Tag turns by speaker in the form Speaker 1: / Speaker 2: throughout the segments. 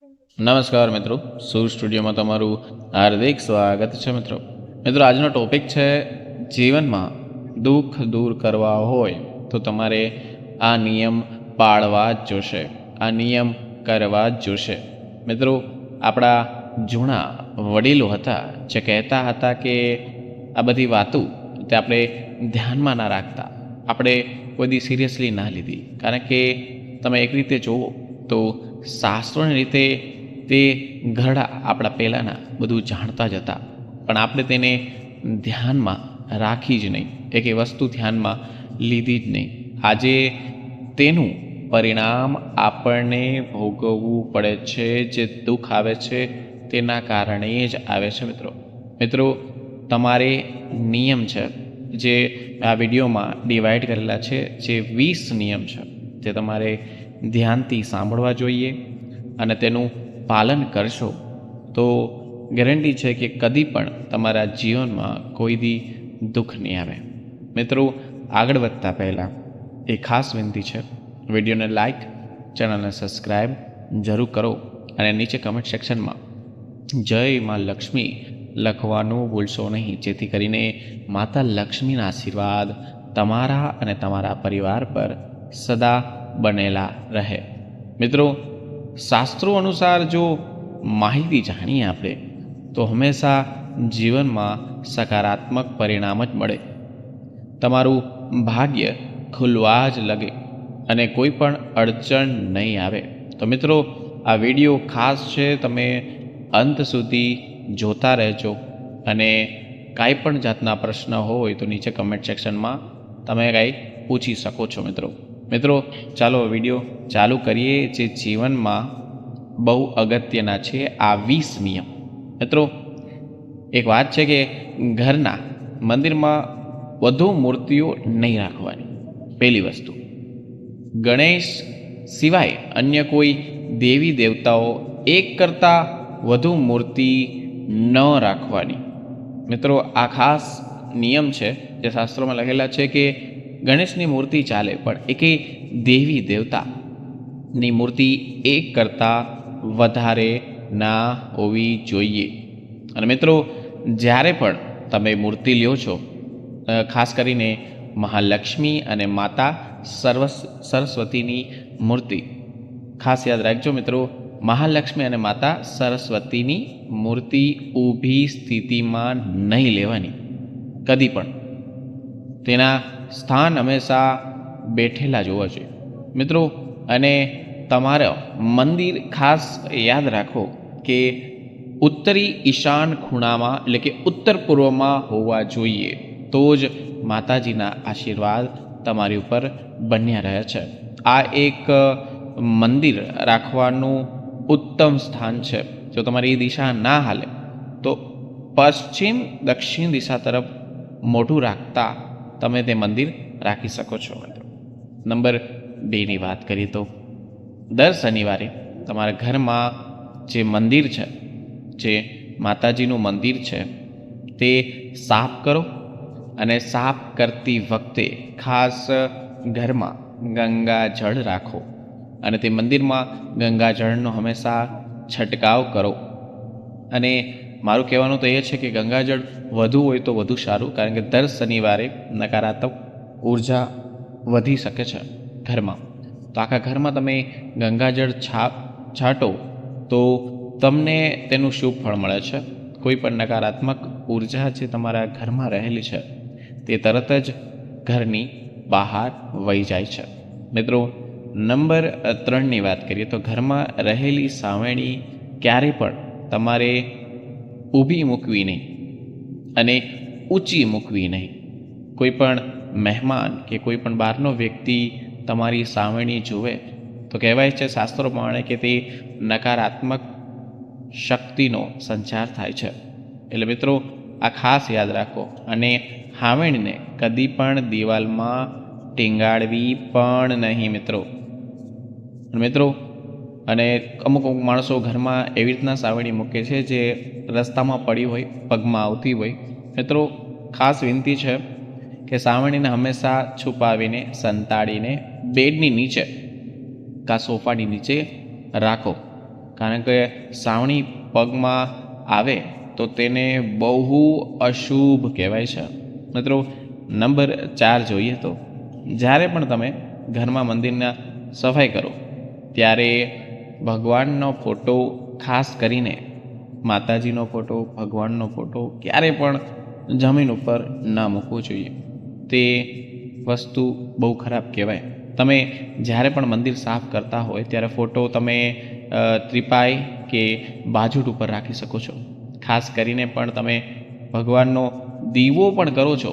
Speaker 1: નમસ્કાર મિત્રો, સૂર સ્ટુડિયોમાં તમારું હાર્દિક સ્વાગત છે. મિત્રો આજનો ટોપિક છે, જીવનમાં દુઃખ દૂર કરવા હોય તો તમારે આ નિયમ પાળવા જ જોશે, આ નિયમ કરવા જ જોશે. મિત્રો, આપણા જૂના વડીલો હતા જે કહેતા હતા કે આ બધી વાતો તે આપણે ધ્યાનમાં ના રાખતા, આપણે કોઈ દી સિરિયસલી ના લીધી. કારણ કે તમે એક રીતે જુઓ તો શાસ્ત્રોની રીતે તે ઘરડા આપણા પહેલાંના બધું જાણતા જ હતા, પણ આપણે તેને ધ્યાનમાં રાખી જ નહીં, એક એ વસ્તુ ધ્યાનમાં લીધી જ નહીં. આજે તેનું પરિણામ આપણને ભોગવવું પડે છે. જે દુઃખ આવે છે તેના કારણે જ આવે છે. મિત્રો તમારે નિયમ છે જે આ વિડીયોમાં ડિવાઈડ કરેલા છે, જે 20 નિયમ છે, જે તમારે ધ્યાનથી સાંભળવા જોઈએ અને તેનું પાલન કરશો તો ગેરંટી છે કે કદી પણ તમારા જીવનમાં કોઈ દી દુઃખ નહીં આવે. મિત્રો, આગળ વધતા પહેલાં એ ખાસ વિનંતી છે, વિડીયોને લાઈક, ચેનલને સબસ્ક્રાઈબ જરૂર કરો અને નીચે કમેન્ટ સેક્શનમાં જય માં લક્ષ્મી લખવાનું ભૂલશો નહીં, જેથી કરીને માતા લક્ષ્મીના આશીર્વાદ તમારા અને તમારા પરિવાર પર સદા બનેલા રહે. મિત્રો, શાસ્ત્રો અનુસાર જો માહિતી જાણીએ આપણે તો હંમેશા જીવનમાં સકારાત્મક પરિણામ જ મળે. તમારું ભાગ્ય ખુલવા જ લગે અને કોઈ પણ અડચણ નહીં આવે. તો મિત્રો, આ વિડીયો ખાસ છે, તમે અંત સુધી જોતા રહેજો અને કાંઈ પણ જાતના પ્રશ્ન હોય તો નીચે કમેન્ટ સેક્શનમાં તમે કાંઈ પૂછી શકો છો. મિત્રો ચાલો વિડીયો ચાલુ કરીએ, જે જીવનમાં બહુ અગત્યના છે આ 20 નિયમ. મિત્રો, એક વાત છે કે ઘરના મંદિરમાં વધુ મૂર્તિઓ નહીં રાખવાની. પહેલી વસ્તુ, ગણેશ સિવાય અન્ય કોઈ દેવી દેવતાઓ એક કરતાં વધુ મૂર્તિ ન રાખવાની. મિત્રો, આ ખાસ નિયમ છે જે શાસ્ત્રોમાં લખેલા છે કે ગણેશની મૂર્તિ ચાલે, પણ એકે દેવી દેવતાની મૂર્તિ એક કરતાં વધારે ના હોવી જોઈએ. અને મિત્રો, જ્યારે પણ તમે મૂર્તિ લ્યો છો, ખાસ કરીને મહાલક્ષ્મી અને માતા સરસ્વતીની મૂર્તિ ખાસ યાદ રાખજો. મિત્રો, મહાલક્ષ્મી અને માતા સરસ્વતીની મૂર્તિ ઊભી સ્થિતિમાં નહીં લેવાની કદી પણ. તેના સ્થાન હંમેશા બેઠેલા જ હોવા જોઈએ. મિત્રો, અને તમારા મંદિર ખાસ યાદ રાખો કે ઉત્તરી ઈશાન ખૂણામાં, એટલે કે ઉત્તર પૂર્વમાં હોવા જોઈએ, તો જ માતાજીના આશીર્વાદ તમારી ઉપર બન્યા રહે છે. આ એક મંદિર રાખવાનું ઉત્તમ સ્થાન છે. જો તમારી દિશા ના હાલે તો પશ્ચિમ દક્ષિણ દિશા તરફ મોઢું રાખતા તમે તે મંદિર રાખી શકો છો. નંબર 2ની વાત કરીએ તો દર શનિવારે તમારા ઘરમાં જે મંદિર છે, જે માતાજીનું મંદિર છે, તે સાફ કરો અને સાફ કરતી વખતે ખાસ ઘરમાં ગંગા જળ રાખો અને તે મંદિરમાં ગંગા જળનો હંમેશા છંટકાવ કરો. અને મારું કહેવાનું તો એ છે કે ગંગાજળ વધુ હોય તો વધુ સારું, કારણ કે દર શનિવારે નકારાત્મક ઉર્જા વધી શકે છે ઘરમાં. તો આખા ઘરમાં તમે ગંગાજળ છાંટો તો તમને તેનું શુભ ફળ મળે છે. કોઈ પણ નકારાત્મક ઉર્જા જે તમારા ઘરમાં રહેલી છે તે તરત જ ઘરની બહાર વહી જાય છે. મિત્રો, નંબર 3ની વાત કરીએ તો ઘરમાં રહેલી સાવેણી ક્યારેય પણ તમારે ઊભી મૂકવી નહીં અને ઊંચી મૂકવી નહીં. કોઈ પણ મહેમાન કે કોઈ પણ બહારનો વ્યક્તિ તમારી સાવેણી જુએ તો કહેવાય છે શાસ્ત્રો પ્રમાણે કે તે નકારાત્મક શક્તિનો સંચાર થાય છે. એટલે મિત્રો, આ ખાસ યાદ રાખો અને સાવેણીને કદી પણ દિવાલમાં ટીંગાડવી પણ નહીં. મિત્રો અને અમુક માણસો ઘરમાં એવી રીતના સાવેણી મૂકે છે જે રસ્તામાં પડી હોય, પગમાં આવતી હોય. મિત્રો, ખાસ વિનંતી છે કે સાવણીને હંમેશા છુપાવીને, સંતાડીને બેડની નીચે કાં સોફાની નીચે રાખો. કારણ કે સાવણી પગમાં આવે તો તેને બહુ અશુભ કહેવાય છે. મિત્રો નંબર 4 જોઈએ તો જ્યારે પણ તમે ઘરમાં મંદિરના સફાઈ કરો ત્યારે ભગવાનનો ફોટો, ખાસ કરીને માતાજીનો ફોટો, ભગવાનનો ફોટો ક્યારે પણ જમીન ઉપર ના મૂકવો જોઈએ. તે વસ્તુ બહુ ખરાબ કહેવાય. તમે જ્યારે પણ મંદિર સાફ કરતા હોય ત્યારે ફોટો તમે ત્રિપાઈ કે બાજુટ ઉપર રાખી શકો છો. ખાસ કરીને પણ તમે ભગવાનનો દીવો પણ કરો છો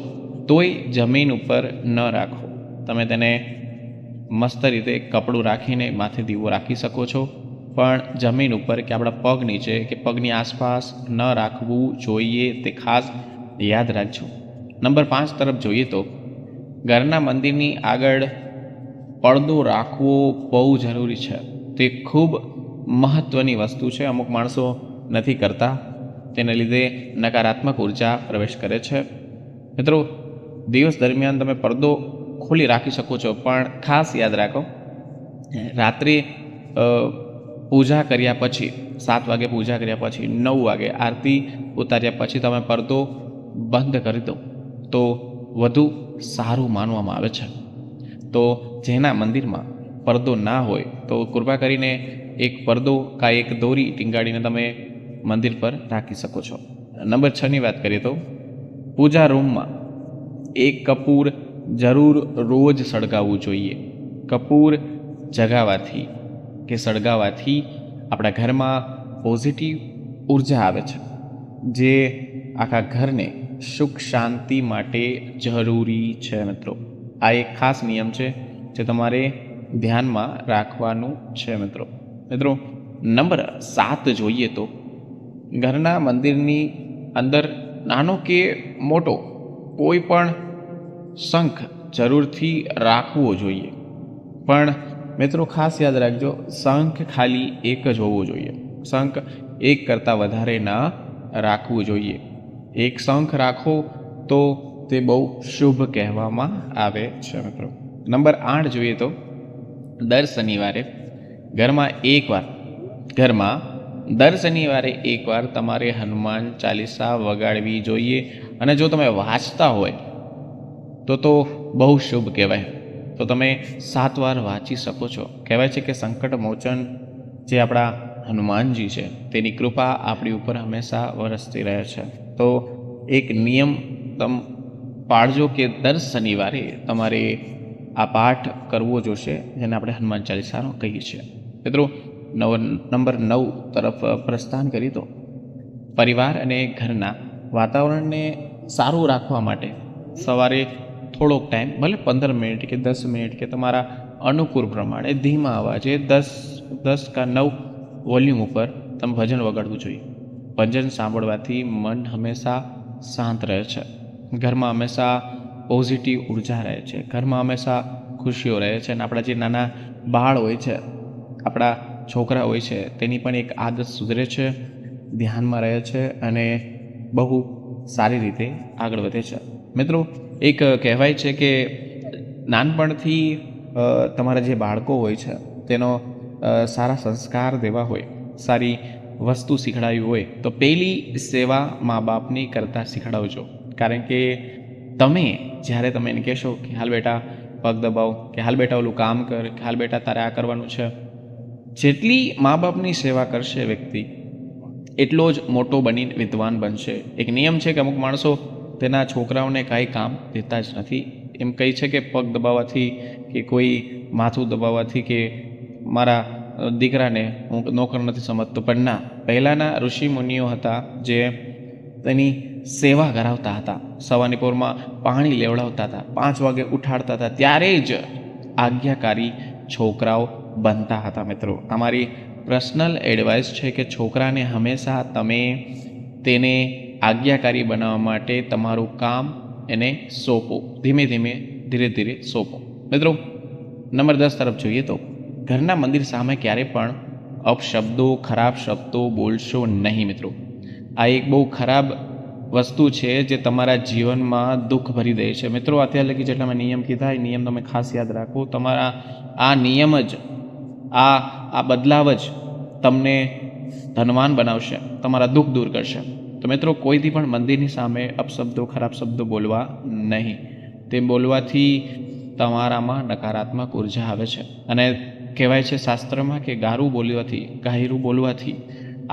Speaker 1: તોય જમીન ઉપર ન રાખો. તમે તેને મસ્ત રીતે કપડું રાખીને માથે દીવો રાખી શકો છો, પણ જમીન ઉપર કે આપણા પગ નીચે કે પગની આસપાસ ન રાખવું જોઈએ. તે ખાસ યાદ રાખજો. નંબર 5 તરફ જોઈએ તો ઘરના મંદિરની આગળ પડદો રાખવો બહુ જરૂરી છે. તે ખૂબ મહત્ત્વની વસ્તુ છે. અમુક માણસો નથી કરતા, તેને લીધે નકારાત્મક ઉર્જા પ્રવેશ કરે છે. મિત્રો દિવસ દરમિયાન તમે પડદો ખોલી રાખી શકો છો, પણ ખાસ યાદ રાખો રાત્રે પૂજા કર્યા પછી 7 વાગે પૂજા કર્યા પછી 9 વાગે આરતી ઉતાર્યા પછી તમે પડદો બંધ કરી દો તો વધુ સારું માનવામાં આવે છે. તો જેના મંદિરમાં પડદો ના હોય તો કૃપા કરીને એક પડદો કાં એક દોરી ટીંગાડીને તમે મંદિર પર રાખી શકો છો. નંબર 6ની વાત કરીએ તો પૂજા રૂમમાં એક કપૂર જરૂર રોજ સળગાવવું જોઈએ. કપૂર જગાવવાથી કે સળગાવવાથી આપણા ઘરમાં પોઝિટિવ ઉર્જા આવે છે, જે આખા ઘરને સુખ શાંતિ માટે જરૂરી છે. મિત્રો આ એક ખાસ નિયમ છે જે તમારે ધ્યાનમાં રાખવાનું છે. મિત્રો નંબર 7 જોઈએ તો ઘરના મંદિરની અંદર નાનો કે મોટો કોઈ પણ શંખ જરૂરથી રાખવો જોઈએ. પણ મિત્રો ખાસ યાદ રાખજો, શંખ ખાલી એક જ હોવો જોઈએ. શંખ એક કરતાં વધારે ના રાખવું જોઈએ. એક શંખ રાખો તો તે બહુ શુભ કહેવામાં આવે છે. મિત્રો નંબર 8 જોઈએ તો દર શનિવારે એકવાર તમારે હનુમાન ચાલીસા વગાડવી જોઈએ. અને જો તમે વાંચતા હોય તો બહુ શુભ કહેવાય. તો તમે 7 વાર વાંચી શકો છો. કહેવાય છે કે સંકટ મોચન જે આપણા હનુમાનજી છે તેની કૃપા આપણી ઉપર હંમેશા વરસતી રહે છે. તો એક નિયમ તમે પાળજો કે દર શનિવારે તમારે આ પાઠ કરવો જોશે, જેને આપણે હનુમાન ચાલીસાનો કહીએ છીએ. મિત્રો નંબર 9 તરફ પ્રસ્થાન કરી તો પરિવાર અને ઘરના વાતાવરણને સારું રાખવા માટે સવારે થોડોક ટાઈમ, ભલે 15 મિનિટ કે 10 મિનિટ કે તમારા અનુકૂળ પ્રમાણે ધીમા અવાજે 10 કે 9 વોલ્યુમ ઉપર તમે ભજન વગાડવું જોઈએ. ભજન સાંભળવાથી મન હંમેશા શાંત રહે છે. ઘરમાં હંમેશા પોઝિટિવ ઉર્જા રહે છે. ઘરમાં હંમેશા ખુશીઓ રહે છે. અને આપણા જે નાના બાળ હોય છે, આપણા છોકરા હોય છે, તેની પણ એક આદત સુધરે છે, ધ્યાનમાં રહે છે અને બહુ સારી રીતે આગળ વધે છે. મિત્રો એક કહેવાય છે કે નાનપણથી તમારા જે બાળકો હોય છે તેનો સારા સંસ્કાર દેવા હોય, સારી વસ્તુ શીખડાવી હોય તો પહેલી સેવા મા બાપની કરતાં શીખડાવજો. કારણ કે જ્યારે તમે એને કહેશો કે હાલ બેટા પગ દબાવ, કે હાલ બેટા ઓલું કામ કર, કે હાલ બેટા તારે આ કરવાનું છે, જેટલી મા બાપની સેવા કરશે વ્યક્તિ એટલો જ મોટો બની વિદ્વાન બનશે. એક નિયમ છે કે અમુક માણસો તેના છોકરાઓને કાંઈ કામ દેતા જ નથી. એમ કહે છે કે પગ દબાવવાથી કે કોઈ માથું દબાવવાથી કે મારા દીકરાને હું નોકર નથી સમજતો. પણ ના, પહેલાંના ઋષિ મુનિઓ હતા જે તેની સેવા કરાવતા હતા. સવારની પોરમાં પાણી લેવડાવતા હતા, 5 વાગે ઉઠાડતા હતા, ત્યારે જ આજ્ઞાકારી છોકરાઓ બનતા હતા. મિત્રો અમારી પર્સનલ એડવાઇસ છે કે છોકરાને હંમેશા તમે તેને આજ્ઞાકારી બનાવવા માટે તમારું કામ એને સોંપો. ધીરે ધીરે સોંપો. મિત્રો નંબર 10 તરફ જોઈએ તો ઘરના મંદિર સામે ક્યારેય પણ અપશબ્દો, ખરાબ શબ્દો બોલશો નહીં. મિત્રો આ એક બહુ ખરાબ વસ્તુ છે જે તમારા જીવનમાં દુઃખ ભરી દે છે. મિત્રો અત્યાર લગી જેટલા મેં નિયમ કીધા એ નિયમ તમે ખાસ યાદ રાખો. તમારા આ નિયમ જ આ બદલાવ જ તમને ધનવાન બનાવશે, તમારા દુઃખ દૂર કરશે. તો મિત્રો, કોઈથી પણ મંદિરની સામે અપશબ્દો, ખરાબ શબ્દો બોલવા નહીં. તે બોલવાથી તમારામાં નકારાત્મક ઉર્જા આવે છે. અને કહેવાય છે શાસ્ત્રમાં કે ગાયરું બોલવાથી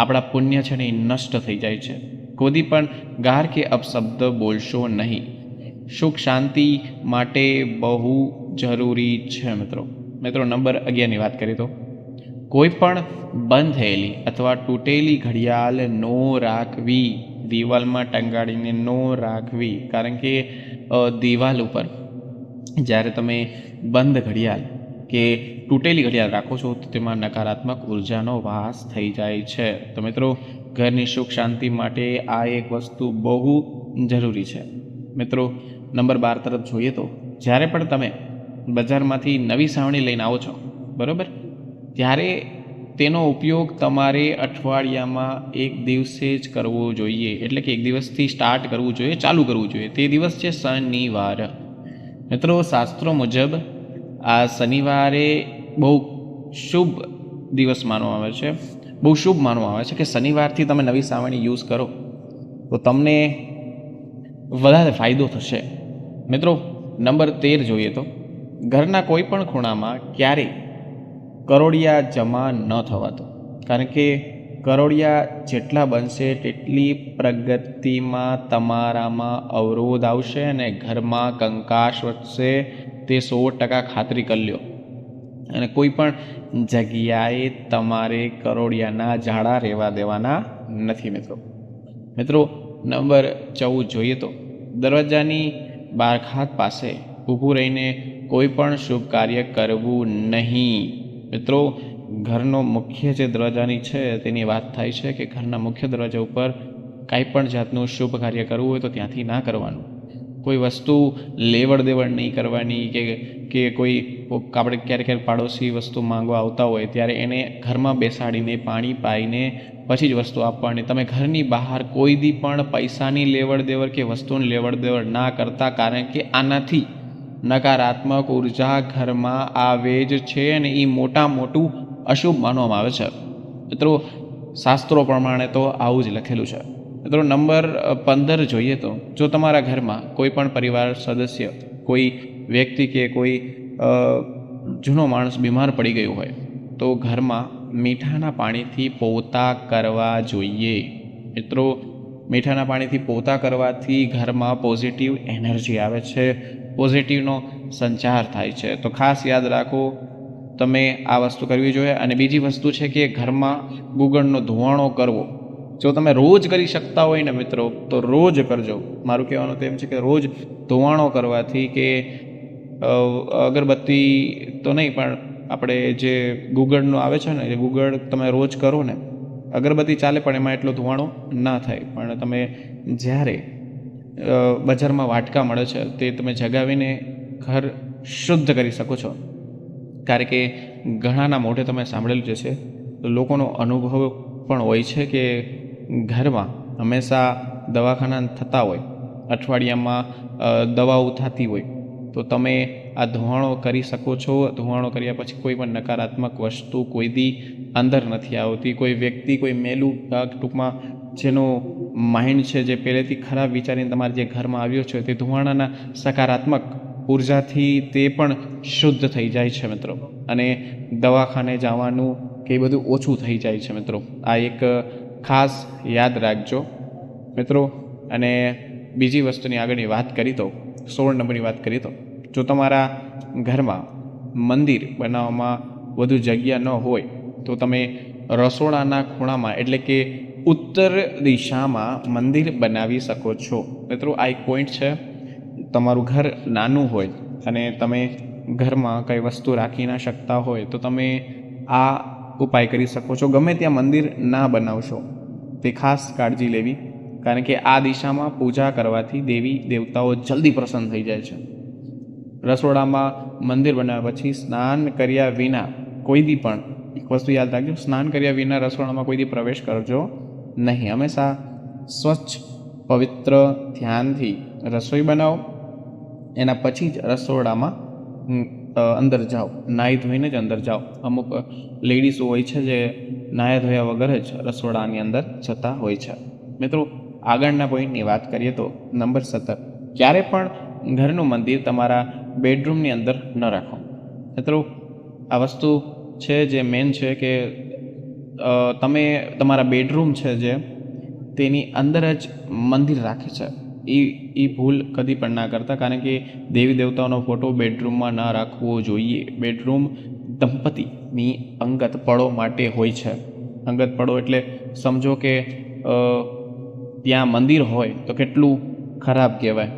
Speaker 1: આપણા પુણ્ય છે ને એ નષ્ટ થઈ જાય છે. કોઈ પણ ગાર કે અપશબ્દ બોલશો નહીં. સુખ શાંતિ માટે બહુ જરૂરી છે મિત્રો. નંબર 11ની વાત કરીએ તો કોઈ પણ બંધ થયેલી અથવા તૂટેલી ઘડિયાળ નો રાખવી, દિવાલમાં ટંગાડીને નો રાખવી. કારણ કે દિવાલ ઉપર જ્યારે તમે બંધ ઘડિયાળ કે તૂટેલી ઘડિયાળ રાખો છો તો તેમાં નકારાત્મક ઉર્જાનો વાસ થઈ જાય છે. તો મિત્રો, ઘરની સુખ શાંતિ માટે આ એક વસ્તુ બહુ જરૂરી છે. મિત્રો, નંબર 12 તરફ જોઈએ તો જ્યારે પણ તમે બજારમાંથી નવી સાવણી લઈને આવો છો, બરાબર, ત્યારે તેનો ઉપયોગ તમારે અઠવાડિયામાં એક દિવસે જ કરવો જોઈએ. એટલે કે એક દિવસથી સ્ટાર્ટ કરવું જોઈએ, ચાલુ કરવું જોઈએ. તે દિવસ છે શનિવાર. મિત્રો, શાસ્ત્રો મુજબ આ શનિવારે બહુ શુભ દિવસ માનવામાં આવે છે, બહુ શુભ માનવામાં આવે છે કે શનિવારથી તમે નવી સાવણી યુઝ કરો તો તમને વધારે ફાયદો થશે. મિત્રો, નંબર 13 જોઈએ તો ઘરના કોઈ પણ ખૂણામાં ક્યારેય કરોળિયા જમા ન થવા દો. કારણ કે કરોળિયા જેટલા બનશે તેટલી પ્રગતિમાં તમારામાં અવરોધ આવશે અને ઘરમાં કંકાસ વધશે. તે 100% ખાતરી કરી લ્યો. અને કોઈ પણ જગ્યાએ તમારે કરોળિયાના ઝાડા રહેવા દેવાના નથી. મિત્રો, નંબર 14 જોઈએ તો દરવાજાની બારખાત પાસે ઊભું રહીને કોઈ પણ શુભ કાર્ય કરવું નહીં. મિત્રો, ઘરનો મુખ્ય જે દરવાજાની છે તેની વાત થાય છે કે ઘરના મુખ્ય દરવાજા ઉપર કાંઈ પણ જાતનું શુભ કાર્ય કરવું હોય તો ત્યાંથી ના કરવાનું. કોઈ વસ્તુ લેવડ દેવડ નહીં કરવાની કે કોઈ આપણે ક્યારેક પાડોશી વસ્તુ માંગવા આવતા હોય ત્યારે એને ઘરમાં બેસાડીને પાણી પાઈને પછી જ વસ્તુ આપવાની. તમે ઘરની બહાર કોઈ દી પણ પૈસાની લેવડ દેવડ કે વસ્તુની લેવડ દેવડ ના કરતા. કારણ કે આનાથી નકારાત્મક ઉર્જા ઘરમાં આવે જ છે અને એ મોટું અશુભ માનવામાં આવે છે. મિત્રો, શાસ્ત્રો પ્રમાણે તો આવું જ લખેલું છે. મિત્રો, નંબર 15 જોઈએ તો જો તમારા ઘરમાં કોઈ પણ પરિવાર સદસ્ય, કોઈ વ્યક્તિ કે કોઈ જૂનો માણસ બીમાર પડી ગયો હોય તો ઘરમાં મીઠાના પાણીથી પોતા કરવા જોઈએ. મિત્રો, મીઠાના પાણીથી પોતા કરવાથી ઘરમાં પોઝિટિવ એનર્જી આવે છે, પોઝિટિવનો સંચાર થાય છે. તો ખાસ યાદ રાખો, તમે આ વસ્તુ કરવી જોઈએ. અને બીજી વસ્તુ છે કે ઘરમાં ગુગળનો ધુવાણો કરવો. જો તમે રોજ કરી શકતા હોય ને મિત્રો તો રોજ કરજો. મારું કહેવાનું તો એમ છે કે રોજ ધુવાણો કરવાથી કે અગરબત્તી તો નહીં પણ આપણે જે ગુગળનો આવે છે ને, એ ગુગળ તમે રોજ કરો ને, અગરબત્તી ચાલે પણ એમાં એટલો ધુવાણો ના થાય. પણ તમે જ્યારે બજારમાં વાટકા મળે છે તે તમે જગાવીને ઘર શુદ્ધ કરી શકો છો. કારણ કે ઘણાના મોઢે તમે સાંભળેલું જ છે, લોકોનો અનુભવ પણ હોય છે કે ઘરમાં હંમેશા દવાખાના થતા હોય, અઠવાડિયામાં દવાઓ થતી હોય, તો તમે આ ધુવાણો કરી શકો છો. ધુવાણો કર્યા પછી કોઈ પણ નકારાત્મક વસ્તુ કોઈ દી અંદર નથી આવતી. કોઈ વ્યક્તિ, કોઈ મેલું ટૂંકમાં જેનો માઇન્ડ છે, જે પહેલેથી ખરાબ વિચારીને તમારા જે ઘરમાં આવ્યો છે, તે ધુવાણાના સકારાત્મક ઉર્જાથી તે પણ શુદ્ધ થઈ જાય છે મિત્રો. અને દવાખાને જવાનું કે બધું ઓછું થઈ જાય છે મિત્રો. આ એક ખાસ યાદ રાખજો મિત્રો. અને બીજી વસ્તુની આગળની વાત કરી તો 16 નંબરની વાત કરી તો જો તમારા ઘરમાં મંદિર બનાવવામાં વધુ જગ્યા ન હોય તો તમે રસોડાના ખૂણામાં એટલે કે ઉત્તર દિશામાં મંદિર બનાવી શકો છો મિત્રો. આ એક પોઈન્ટ છે. તમારું ઘર નાનું હોય અને તમે ઘરમાં કંઈ વસ્તુ રાખી ના શકતા હોય તો તમે આ ઉપાય કરી શકો છો. ગમે ત્યાં મંદિર ના બનાવશો, તે ખાસ કાળજી લેવી. કારણ કે આ દિશામાં પૂજા કરવાથી દેવી દેવતાઓ જલ્દી પ્રસન્ન થઈ જાય છે. રસોડામાં મંદિર બનાવ્યા પછી સ્નાન કર્યા વિના કોઈ દી પણ, એક વસ્તુ યાદ રાખજો, સ્નાન કર્યા વિના રસોડામાં કોઈ દી પ્રવેશ કરજો નહીં. હંમેશા સ્વચ્છ પવિત્ર ધ્યાનથી રસોઈ બનાવો, એના પછી જ રસોડામાં અંદર જાઓ, નાહી ધોઈને જ અંદર જાઓ. અમુક લેડીઝો હોય છે જે નાહ્યા ધોયા વગર જ રસોડાની અંદર જતા હોય છે. મિત્રો આગળના પોઈન્ટની વાત કરીએ તો નંબર 17, ક્યારે પણ ઘરનું મંદિર તમારા બેડરૂમની અંદર ન રાખો. મિત્રો આ વસ્તુ છે જે મેન છે કે તમે તમારા બેડરૂમ છે જે તેની અંદર જ મંદિર રાખે છે એ ભૂલ કદી પણ ના કરતા, કારણ કે દેવી દેવતાઓનો ફોટો બેડરૂમમાં ના રાખવો જોઈએ. બેડરૂમ દંપતીની અંગત પળો માટે હોય છે. અંગત પળો એટલે સમજો કે ત્યાં મંદિર હોય તો કેટલું ખરાબ કહેવાય.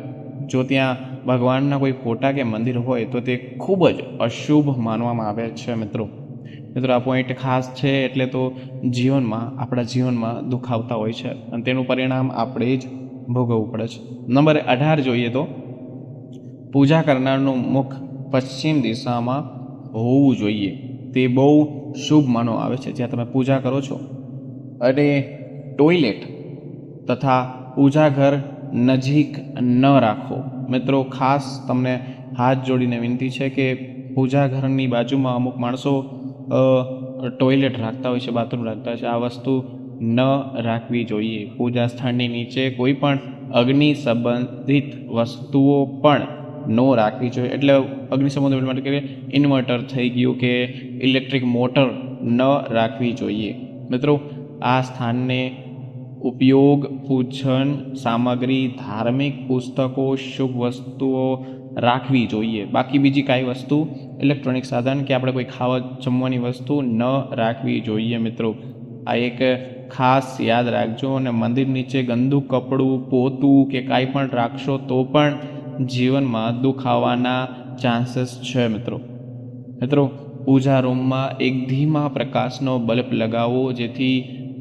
Speaker 1: જો ત્યાં ભગવાનના કોઈ ફોટા કે મંદિર હોય તો તે ખૂબ જ અશુભ માનવામાં આવે છે. મિત્રો આ પોઈન્ટ ખાસ છે, એટલે તો આપણા જીવનમાં દુઃખ આવતા હોય છે અને તેનું પરિણામ આપણે જ ભોગવવું પડે છે. નંબર 18 જોઈએ તો પૂજા કરનારનું મુખ પશ્ચિમ દિશામાં હોવું જોઈએ. તે બહુ શુભ માનવામાં આવે છે. જ્યાં તમે પૂજા કરો છો અને ટોયલેટ તથા પૂજા ઘર નજીક ન રાખો. મિત્રો ખાસ તમને હાથ જોડીને વિનંતી છે કે પૂજા ઘરની બાજુમાં અમુક માણસો ટોયલેટ રાખતા હોય છે, બાથરૂમ રાખતા હોય છે. આ વસ્તુ ન રાખવી જોઈએ. પૂજા સ્થાનની નીચે કોઈ પણ અગ્નિ સંબંધિત વસ્તુઓ પણ ન રાખવી જોઈએ. એટલે અગ્નિ સંબંધિત માટે કે ઇન્વર્ટર થઈ ગયું કે ઇલેક્ટ્રિક મોટર ન રાખવી જોઈએ. મિત્રો આ સ્થાનને ઉપયોગ પૂજન સામગ્રી, ધાર્મિક પુસ્તકો, શુભ વસ્તુઓ રાખવી જોઈએ. બાકી બીજી કાંઈ વસ્તુ, ઇલેક્ટ્રોનિક સાધન કે આપણે કોઈ ખાવા જમવાની વસ્તુ ન રાખવી જોઈએ. મિત્રો આ એક ખાસ યાદ રાખજો. અને મંદિર નીચે ગંદુ કપડું, પોતું કે કાંઈ પણ રાખશો તો પણ જીવનમાં દુઃખ આવવાના ચાન્સીસ છે. મિત્રો પૂજા રૂમમાં એક ધીમા પ્રકાશનો બલ્બ લગાવો, જેથી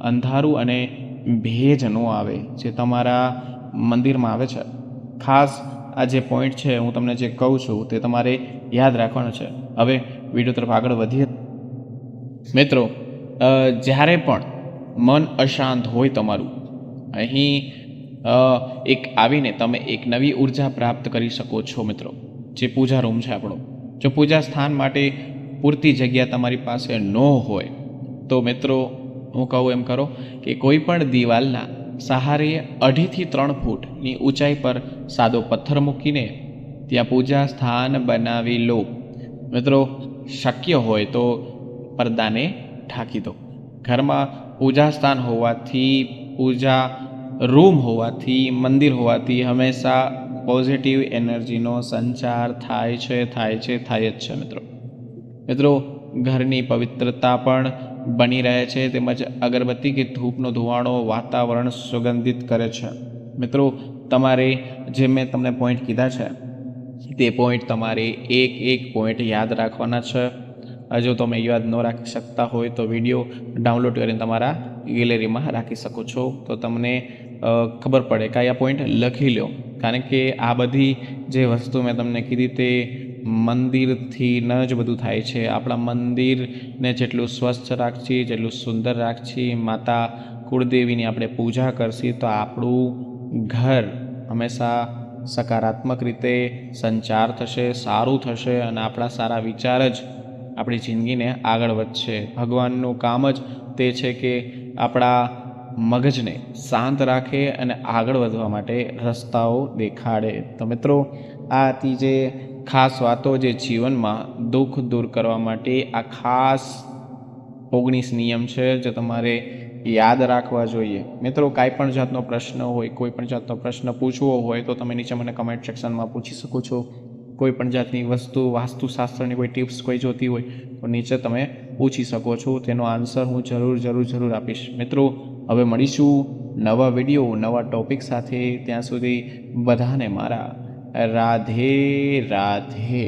Speaker 1: અંધારું અને ભેજ ન આવે જે તમારા મંદિરમાં આવે છે. ખાસ આ જે પોઈન્ટ છે હું તમને જે કહું છું તે તમારે યાદ રાખવાનો છે. હવે વિડીયો તરફ આગળ વધીએ. મિત્રો જ્યારે પણ મન અશાંત હોય તમારું, અહીં એક આવીને તમે એક નવી ઉર્જા પ્રાપ્ત કરી શકો છો. મિત્રો જે પૂજા રૂમ છે આપણો, જો પૂજા સ્થાન માટે પૂરતી જગ્યા તમારી પાસે ન હોય તો મિત્રો હું કહું એમ કરો કે કોઈ પણ દિવાલના સહારે 2.5 થી 3 ફૂટની ઊંચાઈ પર સાદો પથ્થર મૂકીને ત્યાં પૂજા સ્થાન બનાવી લો. મિત્રો શક્ય હોય તો પડદાને ઢાંકી દો. ઘરમાં પૂજા સ્થાન હોવાથી, પૂજા રૂમ હોવાથી, મંદિર હોવાથી હંમેશા પોઝિટિવ એનર્જીનો સંચાર થાય જ છે. મિત્રો ઘરની પવિત્રતા પણ બની રહે છે, તેમજ અગરબત્તી કે ધૂપનો ધુવાણો વાતાવરણ સુગંધિત કરે છે. મિત્રો તમારે જે મેં તમને પોઈન્ટ કીધા છે તે પોઈન્ટ તમારે એક પોઈન્ટ યાદ રાખવાના છે. જો તમે યાદ ન રાખી શકતા હોય તો વિડીયો ડાઉનલોડ કરીને તમારા ગેલેરીમાં રાખી શકો છો, તો તમને ખબર પડે કે આ પોઈન્ટ લખી લો. કારણ કે આ બધી જે વસ્તુ મેં તમને કીધી તે મંદિરથી ન જ બધું થાય છે. આપણા મંદિરને જેટલું સ્વચ્છ રાખીએ, જેટલું સુંદર રાખીએ, માતા કુળદેવીની આપણે પૂજા કરશી તો આપણું ઘર હંમેશા સકારાત્મક રીતે સંચાર થશે, સારું થશે અને આપણા સારા વિચાર જ આપણી જિંદગીને આગળ વધશે. ભગવાનનું કામ જ તે છે કે આપણા મગજને શાંત રાખે અને આગળ વધવા માટે રસ્તાઓ દેખાડે. તો મિત્રો આ હતી જે ખાસ વાતો જે જીવનમાં દુઃખ દૂર કરવા માટે આ ખાસ 19 નિયમ છે જે તમારે યાદ રાખવા જોઈએ. મિત્રો કાંઈ પણ જાતનો પ્રશ્ન હોય, કોઈ પણ જાતનો પ્રશ્ન પૂછવો હોય તો તમે નીચે મને કમેન્ટ સેક્શનમાં પૂછી શકો છો. કોઈ પણ જાતની વસ્તુ, વાસ્તુશાસ્ત્રની કોઈ ટિપ્સ કોઈ જોતી હોય તો નીચે તમે પૂછી શકો છો. તેનો આન્સર હું જરૂર આપીશ. મિત્રો હવે મળીશું નવા વિડીયો, નવા ટોપિક સાથે. ત્યાં સુધી બધાને મારા રાધે રાધે.